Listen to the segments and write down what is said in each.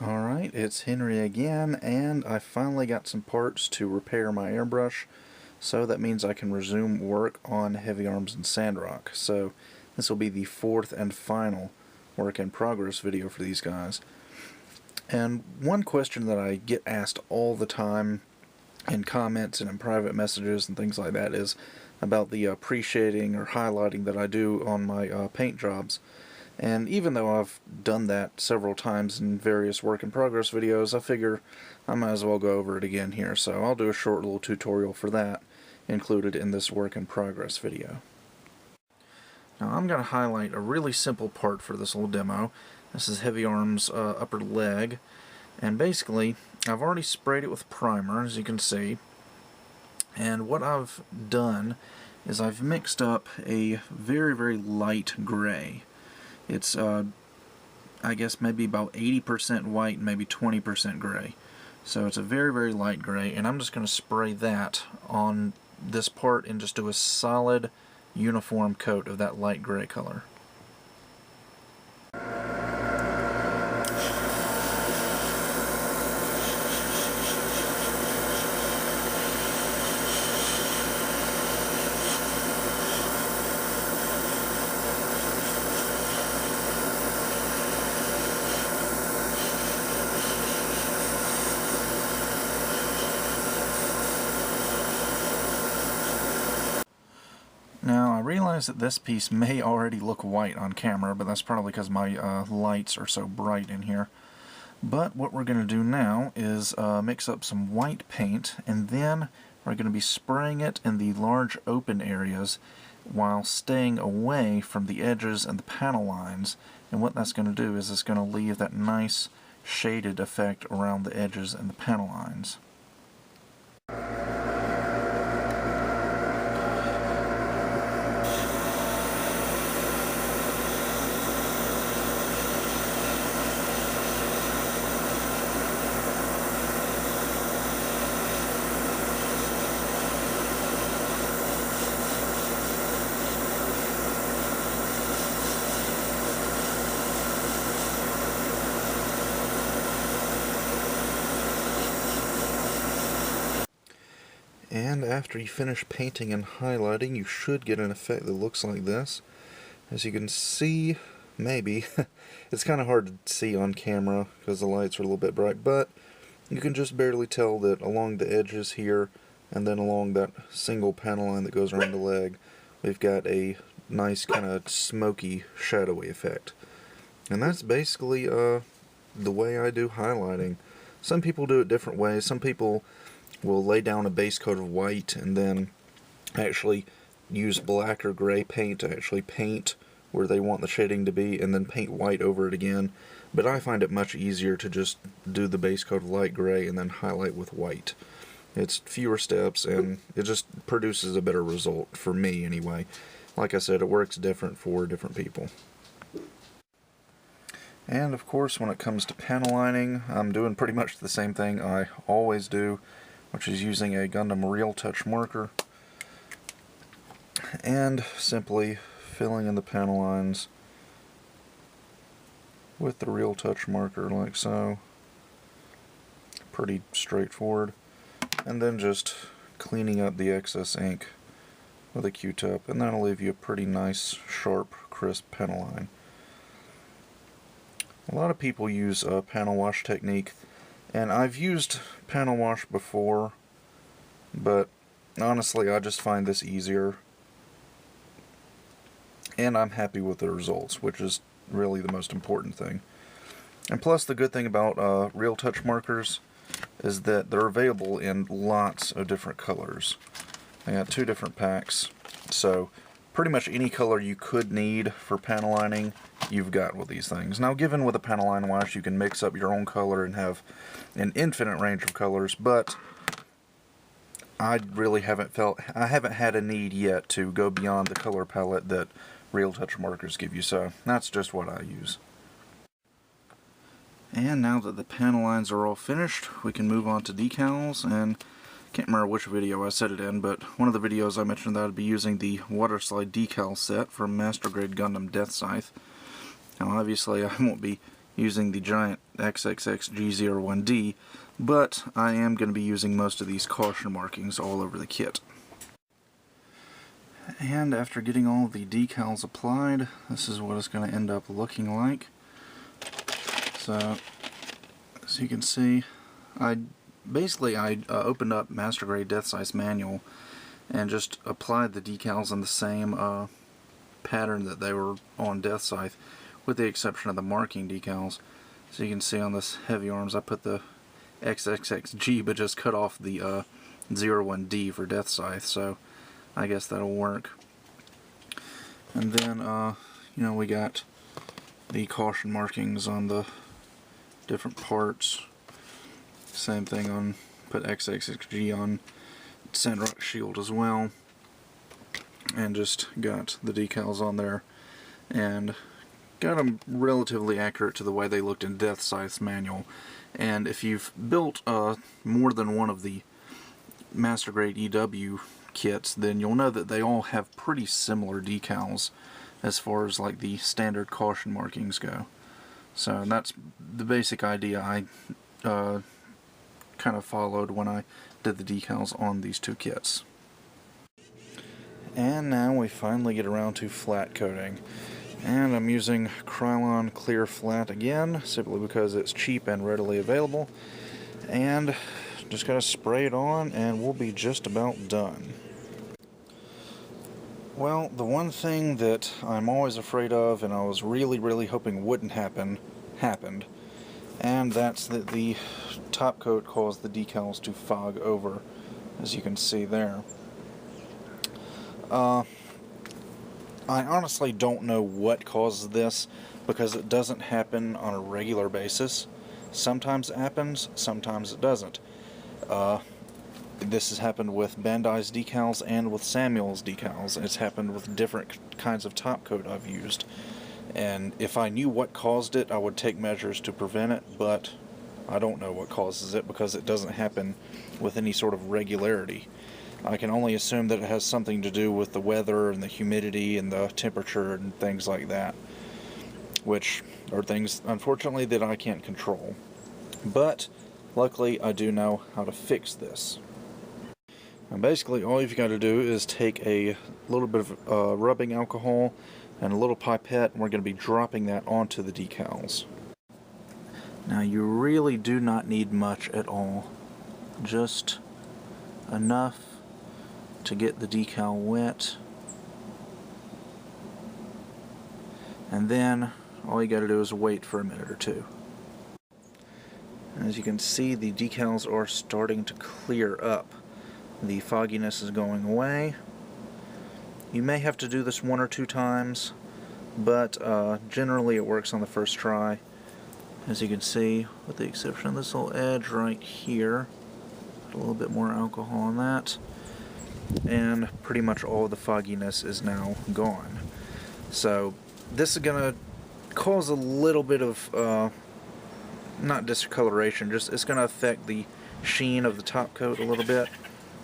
Alright, it's Henry again, and I finally got some parts to repair my airbrush, so that means I can resume work on Heavyarms and Sandrock. So this will be the fourth and final work in progress video for these guys. And one question that I get asked all the time in comments and in private messages and things like that is about the appreciating or highlighting that I do on my paint jobs. And even though I've done that several times in various work in progress videos, I figure I might as well go over it again here. So I'll do a short little tutorial for that included in this work in progress video. Now I'm going to highlight a really simple part for this little demo. This is Heavyarms' upper leg, and basically I've already sprayed it with primer, as you can see, and what I've done is I've mixed up a very light gray. It's I guess maybe about 80% white and maybe 20% gray. So it's a very light gray, and I'm just going to spray that on this part and just do a solid uniform coat of that light gray color. Now I realize that this piece may already look white on camera, but that's probably because my lights are so bright in here. But what we're going to do now is mix up some white paint, and then we're going to be spraying it in the large open areas while staying away from the edges and the panel lines. And what that's going to do is it's going to leave that nice shaded effect around the edges and the panel lines. And after you finish painting and highlighting, you should get an effect that looks like this. As you can see, maybe, it's kind of hard to see on camera because the lights are a little bit bright, but you can just barely tell that along the edges here and then along that single panel line that goes around the leg, we've got a nice kind of smoky, shadowy effect. And that's basically the way I do highlighting. Some people do it different ways. Some people will lay down a base coat of white and then actually use black or gray paint to actually paint where they want the shading to be and then paint white over it again. But I find it much easier to just do the base coat of light gray and then highlight with white. It's fewer steps and it just produces a better result, for me anyway. Like I said, it works different for different people. And of course, when it comes to panel lining, I'm doing pretty much the same thing I always do, which is using a Gundam Real Touch marker and simply filling in the panel lines with the Real Touch marker like so. Pretty straightforward. And then just cleaning up the excess ink with a Q-tip, and that'll leave you a pretty nice, sharp, crisp panel line. A lot of people use a panel wash technique, and I've used panel wash before, but honestly I just find this easier, and I'm happy with the results, which is really the most important thing. And plus, the good thing about Real Touch markers is that they're available in lots of different colors. I got 2 different packs, so pretty much any color you could need for panel lining, you've got with these things. Now, given with a panel line wash, you can mix up your own color and have an infinite range of colors, but I really haven't had a need yet to go beyond the color palette that Real Touch markers give you, so that's just what I use. And now that the panel lines are all finished, we can move on to decals. And can't remember which video I said it in, but one of the videos I mentioned that I'd be using the water slide decal set from Master Grade Gundam Death Scythe. Now obviously I won't be using the giant XXXG01D, but I am going to be using most of these caution markings all over the kit. And after getting all of the decals applied, this is what it's going to end up looking like. So, as you can see, I opened up Master Grade Death Size Manual and just applied the decals in the same pattern that they were on Death Scythe, with the exception of the marking decals. So you can see on this Heavyarms I put the XXXG but just cut off the 01D for Death Scythe, so I guess that'll work. And then you know, we got the caution markings on the different parts. Same thing on, put XXXG on Sandrock shield as well, and just got the decals on there and got them relatively accurate to the way they looked in Death Scythe's manual. And if you've built more than one of the Master Grade EW kits, then you'll know that they all have pretty similar decals as far as like the standard caution markings go. So that's the basic idea I kind of followed when I did the decals on these two kits. And now we finally get around to flat coating. And I'm using Krylon Clear Flat again, simply because it's cheap and readily available. And just gotta spray it on and we'll be just about done. Well, the one thing that I'm always afraid of, and I was really hoping wouldn't happen, happened. And that's that the top coat caused the decals to fog over, as you can see there. I honestly don't know what causes this, because it doesn't happen on a regular basis. Sometimes it happens, sometimes it doesn't. This has happened with Bandai's decals and with Samuel's decals. It's happened with different kinds of top coat I've used. And if I knew what caused it, I would take measures to prevent it, but I don't know what causes it because it doesn't happen with any sort of regularity. I can only assume that it has something to do with the weather and the humidity and the temperature and things like that, which are things, unfortunately, that I can't control. But luckily, I do know how to fix this. And basically, all you've got to do is take a little bit of rubbing alcohol and a little pipette, and we're going to be dropping that onto the decals. Now, you really do not need much at all. Just enough to get the decal wet. And then, all you got to do is wait for a minute or two. And as you can see, the decals are starting to clear up. The fogginess is going away. You may have to do this one or two times, but generally it works on the first try. As you can see, with the exception of this little edge right here, a little bit more alcohol on that, and pretty much all of the fogginess is now gone. So this is going to cause a little bit of, not discoloration, just it's going to affect the sheen of the top coat a little bit.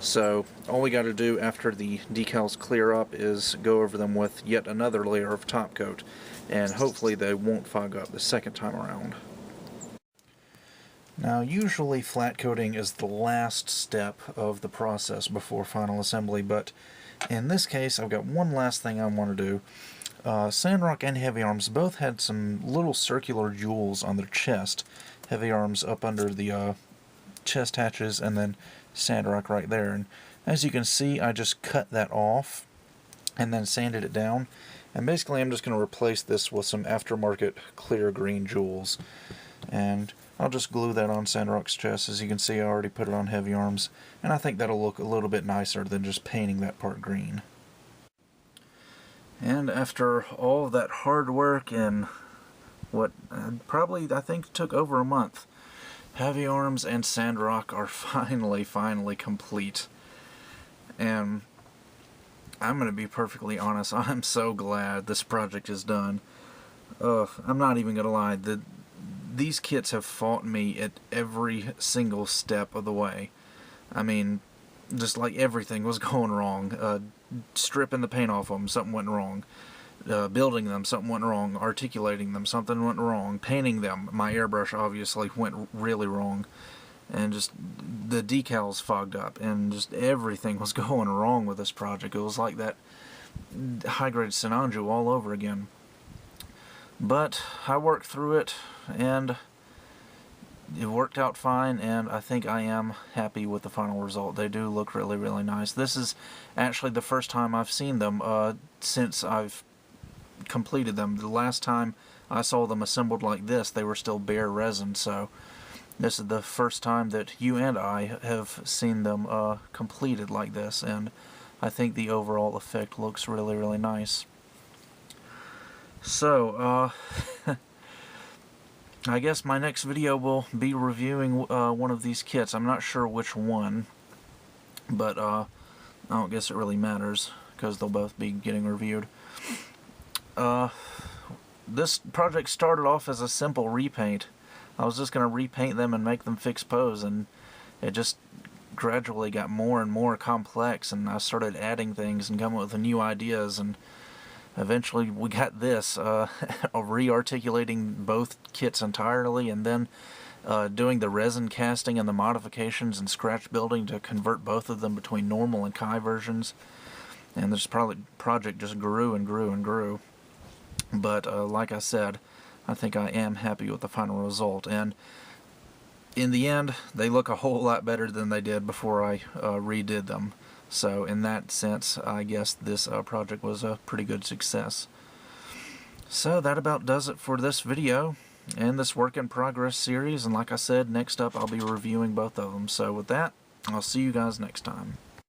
So all we got to do after the decals clear up is go over them with yet another layer of top coat, and hopefully they won't fog up the second time around. Now, usually flat coating is the last step of the process before final assembly, but in this case I've got one last thing I want to do. Sandrock and Heavyarms both had some little circular jewels on their chest. Heavyarms up under the chest hatches, and then Sandrock right there. And as you can see, I just cut that off and then sanded it down. And basically I'm just going to replace this with some aftermarket clear green jewels. And I'll just glue that on Sandrock's chest. As you can see, I already put it on Heavyarms, and I think that'll look a little bit nicer than just painting that part green. And after all of that hard work and what probably I think took over a month, Heavyarms and Sandrock are finally complete. And I'm going to be perfectly honest, I'm so glad this project is done. I'm not even going to lie, these kits have fought me at every single step of the way. I mean, just like everything was going wrong. Stripping the paint off them, something went wrong. building them, something went wrong. Articulating them, something went wrong. Painting them, my airbrush obviously went really wrong. And just the decals fogged up, and just everything was going wrong with this project. It was like that high-grade Sinanju all over again. But I worked through it, and it worked out fine, and I think I am happy with the final result. They do look really, really nice. This is actually the first time I've seen them since I've completed them. The last time I saw them assembled like this, they were still bare resin, so this is the first time that you and I have seen them completed like this, and I think the overall effect looks really, really nice. So, I guess my next video will be reviewing one of these kits. I'm not sure which one, but I don't guess it really matters, because they'll both be getting reviewed. This project started off as a simple repaint. I was just going to repaint them and make them fixed pose, and it just gradually got more and more complex, and I started adding things and coming up with new ideas, and eventually we got this, re-articulating both kits entirely, and then doing the resin casting and the modifications and scratch building to convert both of them between normal and Kai versions. And this project just grew and grew and grew. But like I said, I think I am happy with the final result. And in the end, they look a whole lot better than they did before I redid them. So in that sense, I guess this project was a pretty good success. So that about does it for this video and this work in progress series. And like I said, next up I'll be reviewing both of them. So with that, I'll see you guys next time.